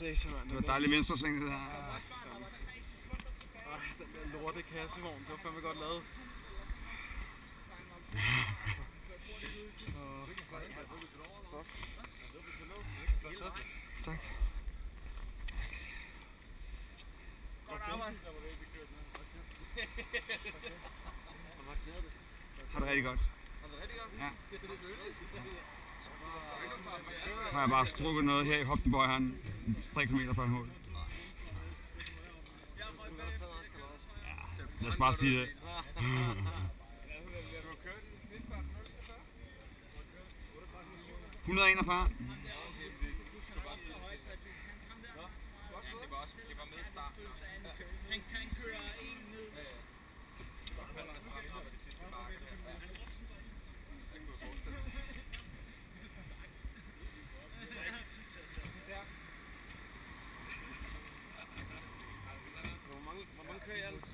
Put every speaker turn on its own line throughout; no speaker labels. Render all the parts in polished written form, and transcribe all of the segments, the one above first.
Det var dejligt venstresving, det der.
Den der lorte kassevogn, det var fandme godt lavet.
Tak.
Godt arbejde.
Har det rigtig godt. Ja. Nu har jeg bare strukket noget her i Hoftenborg, 3 km fra mål. Ja, lad os bare sige det. 141.
Han kører en ned.
Hvor mange kører I alt?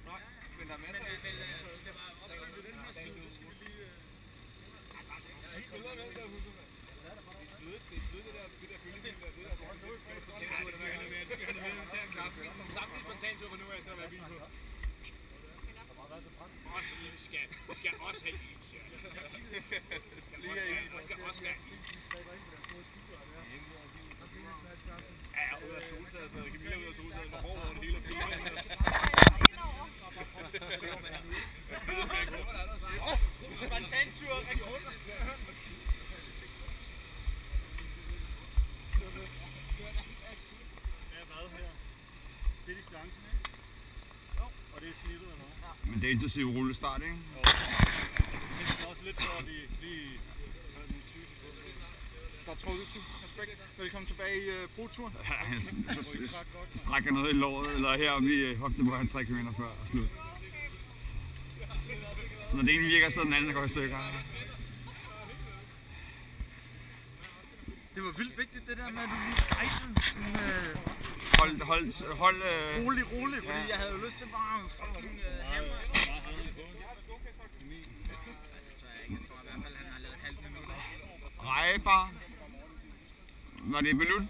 Nej, men der er masser af det var oprettet den her side, så skal vi lige... Det er svedet det der følgebil der, det der samtidig spontant over nu, at der er bil på. Også vi skal også have is, ja. Vi skal også have is. Ja, ud af soltaget, der er Camilla ud af soltaget, der hård over det hele af bilen. Spontantur, rekord. Det er distancen, ikke? Jo. Og det er snittet eller noget? Ja.
Men det er intensiv rullestart, ikke?
Jo. Det er også lidt for, at de lige... Der er trukket respekt, når de kommer tilbage i proturen.
Ja, så strækker noget i låret, eller heromme i Hoftenborg 3 km før og slut. Så når det ene virker, så den anden går i stykker.
Det var vildt vigtigt det der med, at du lige rejste sådan...
Hold
rolig, fordi jeg havde jo lyst til bare at fucking hammer. Jeg tror i hvert fald, han har lavet et halvt minut.
Rejbar. Var det et minut,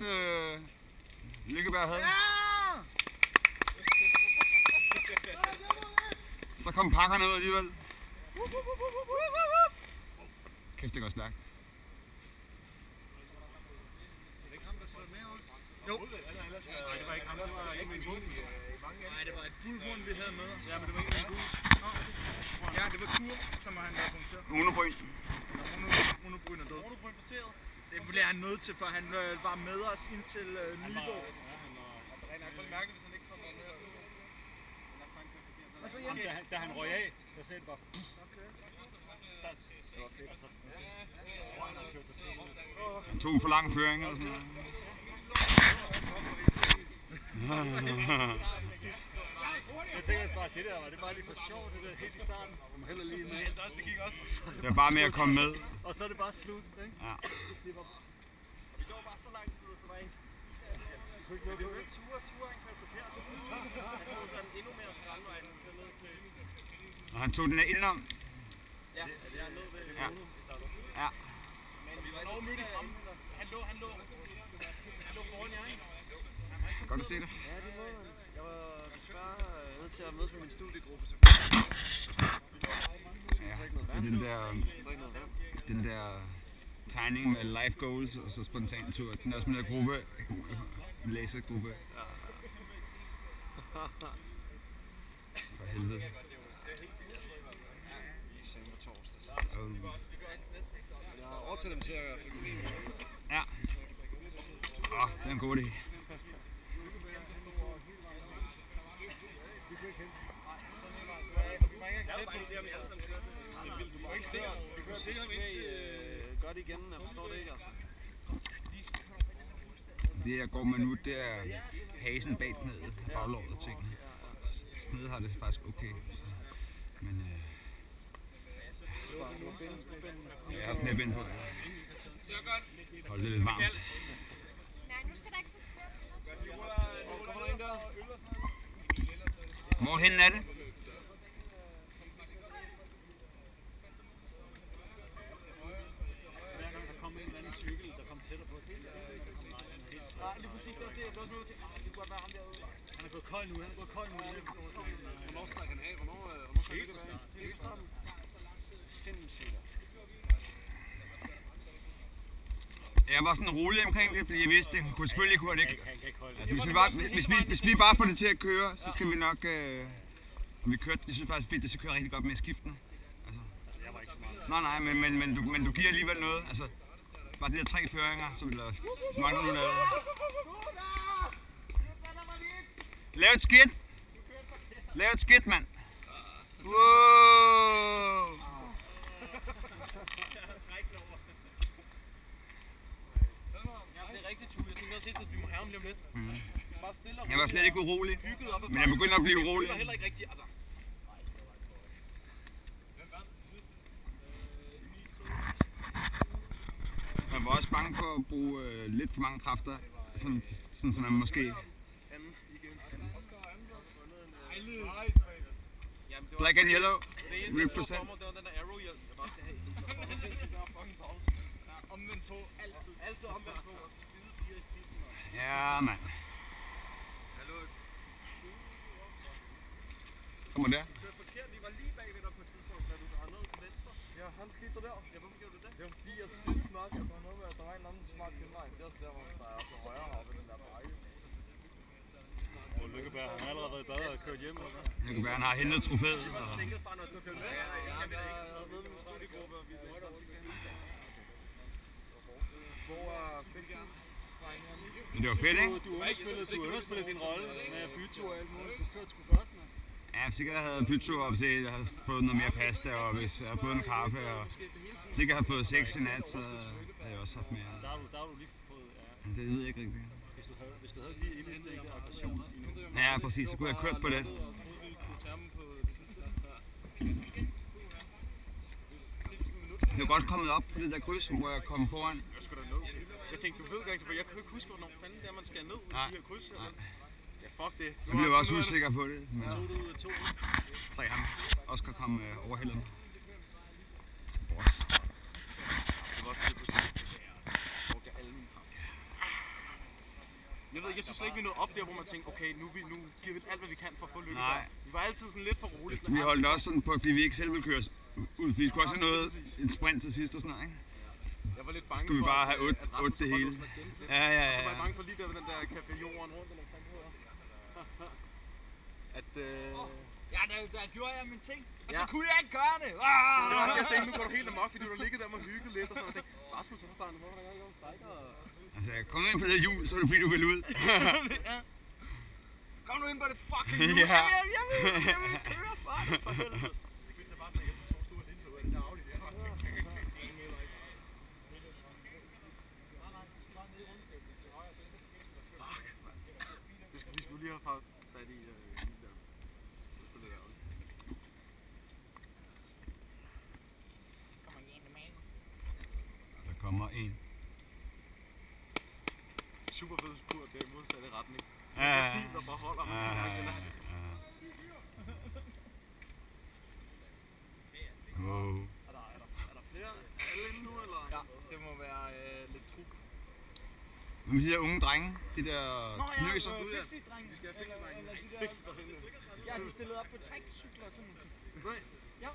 Lykkeberg havde?
Ja!
Så kom pakkerne ud alligevel. Kæft, det går stærkt.
Jo. Nej, det var ikke ham, det var ikke min bog. Nej, det var et guldhorn, vi havde med os. Ja, men det var ikke min guld. Ja, det var Tur, som han havde punkteret.
Monobryn.
Monobryn er død. Monobryn punkteret? Det bliver han nødt til, for han var med os indtil Nyborg. Ja, han var så mærkeligt, hvis han ikke kom med her. Da han røg af, der sagde det bare... Okay. Det var fedt. Jeg tror, han har kørt sig selv.
Han tog for lang føring og sådan noget.
Jeg tænker også bare, det der var det bare lige for sjovt, det der helt i starten. Heller lige med. Det gik også.
Det var bare med at komme med.
Og så er det bare slut, ikke?
Ja.
Det var... Vi går bare så lang tid tilbage. Det var ikke ture, han kørte forkert. Han tog sådan endnu mere strandvej, end han ned til...
Og han tog den indenom.
Ja, det er ned ved Mono.
Ja.
Men vi var nok mødt i fremme. Han lå foran jer, ikke?
Godt at se det.
Ja, det må man. Jeg var desværre nødt til at mødes med min studiegruppe.
Ja, det er den der tegning med life goals og så spontan tur. Den er også med der gruppe, læsergruppe. For helvede.
Jeg har overtaget dem til at filme.
Ja. Det er en god idé.
Du må ikke se ham. Vi kan se ham indtil... Gør det igen, jeg forstår det ikke, altså.
Det jeg går med nu, det er hasen bag knæet, baglåret og tingene. Knæet har det faktisk okay. Men jeg har knæbind på. Hold det lidt varmt.
Nej, nu skal der ikke
Hvorhen er det?
Han er gået kold nu, Hvornår stak han af? Hvornår skal det være? Ikke starten? Sindssygt.
Jeg var sådan rolig omkring det, fordi jeg vidste, det kunne selvfølgelig kunne han ikke. Altså, hvis vi bare får det til at køre, så skal vi nok... vi kørte, jeg synes faktisk, det skal køre rigtig godt med skiften. Altså.
Jeg var ikke så meget.
Nej, men du giver alligevel noget. Altså, bare de der 3 føringer, så vil der mange nu lave. Lav et skidt! Lav et skidt, mand! Wow!
Det er rigtigt, Tue. Jeg tænkte også, at vi må have ham lige om lidt. Bare stille og
Jeg var slet ikke urolig, men jeg begynder at blive urolig.
Det er heller ikke rigtigt, altså.
Jeg var også bange for at bruge lidt for mange kræfter, sådan så man måske... Black and yellow, represent.
Det var den der arrow-hjælp, jeg bare skal have. Det er sindssygt, der er fucking pause. Omvendt på, altid. Altid omvendt på, og skide fire i spidsen.
Ja, mand.
Hallo.
Kommer der?
Du kørte forkert, vi var lige bagved dig på et tidspunkt, da du har nået til venstre. Ja, han skifter der. Ja, hvorfor gjorde du det? Det var fordi, jeg synes nok, at der var en anden smart genvej. Det er også der, hvor der er til højre heroppe, den der bakke. Lykkeberg, han har allerede været i bad og kørt hjem, eller hvad?
Lykkeberg, han har hentet trofæet.
Det var slinket fra, når du kørte med. Ja, jeg har været med min studiegruppe, og vi er bedst om Hvor er Fixen?
Men det var fedt, ikke?
Du underspillede din rolle med byture og alt muligt. Du skød sgu godt, mand.
Ja, sikkert havde byture op til, jeg havde fået noget mere pasta, og hvis jeg havde fået en kaffe, og sikkert havde fået sex i nat, så havde jeg også haft mere.
Der har du lige fået, ja.
Det ved jeg ikke rigtigt.
Hvis du havde de indestægte aggressioner i nu.
Ja, præcis, så kunne jeg have kørt på det. Jeg er godt kommet op på det der kryds, hvor jeg kom foran.
Jeg skulle da nå til. Jeg tænkte, du ved ikke, for jeg kan ikke huske, hvornår fanden det er, man skal ned i de her kryds. Ja, fuck det.
Jeg blev også usikker på det. Men
Tog du 2?
3 ham. Oscar kom overhældet.
Det var også det på stedet. Jeg brugte alle mine kram. Jeg ved ikke, jeg synes slet ikke, vi nåede op der, hvor man tænkte, okay, nu giver vi alt, hvad vi kan for at få lykke.
Nej.
Vi var altid sådan lidt for roligt.
Vi holdt også sådan på, fordi vi ikke selv ville køre ud. Vi skulle også have noget, en sprint til sidst og sådan noget, ikke?
Jeg var lidt bange
skulle vi bare have 8 det hele. Ja.
Og så var jeg bange for lige der ved den der Café Jorden rundt, eller hvad det hedder. At
Ja, der gjorde jeg min ting, og
Ja.
så kunne jeg ikke gøre det.
det var også, jeg tænkte, nu går du helt amok, fordi du har ligget der og hygget lidt, og sådan, og jeg tænkte, Rasmus, hvorfor der er der ikke strækker?
Altså, jeg kom ind på det hjul, så var det fordi, du ville ud.
Kom nu ind på det fucking hjul.
Ja.
Jeg vil køre for det, for helvede.
Vi skulle lige have fået sat i der. Det skulle lidt ærgerligt.
Der kommer en.
Super fed spurt, det er i modsatte retning.
Ja.
Det er bil, der bare holder mig.
Wow.
Er der flere? Er alle inde nu, eller?
Ja, det må være lidt trup.
Men de der unge drenge, de der knøser.
Fixie-drenge.
Vi skal have fikse-drengene. Fikse-drengene.
Ja, de stillede op på trækcykler og sådan noget.
Nej.
Ja.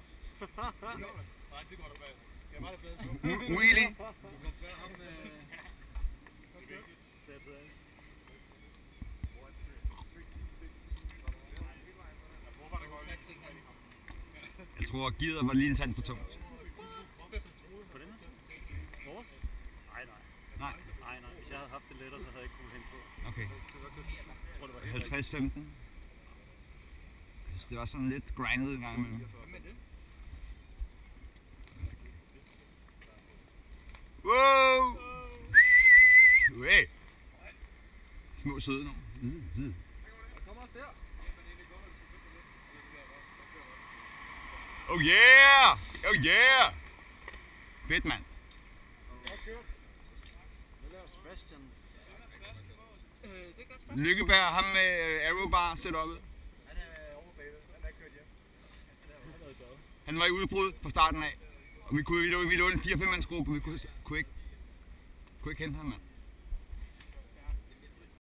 Wheelie. Jeg tror, at gearet var lige en tand for tungt.
På den her? Vores? Nej. Hvis jeg havde haft det lettere, så havde jeg ikke kunnet hente på.
Okay.
Jeg tror, det var
50-15. Jeg synes, det var sådan lidt grindet en gang imellem. Wow! Hey! Små søde nogen.
Kom også der.
Oh yeah! Oh yeah! Fedt, mand.
Hvad laver Sebastian?
Lykkeberg, ham med aerobar setup'et.
Han er over bagved. Han er kørt hjem.
Han var i udbrud fra starten af. Og vi lå en 4-5-mandsgruppe, vi kunne ikke hente ham, mand.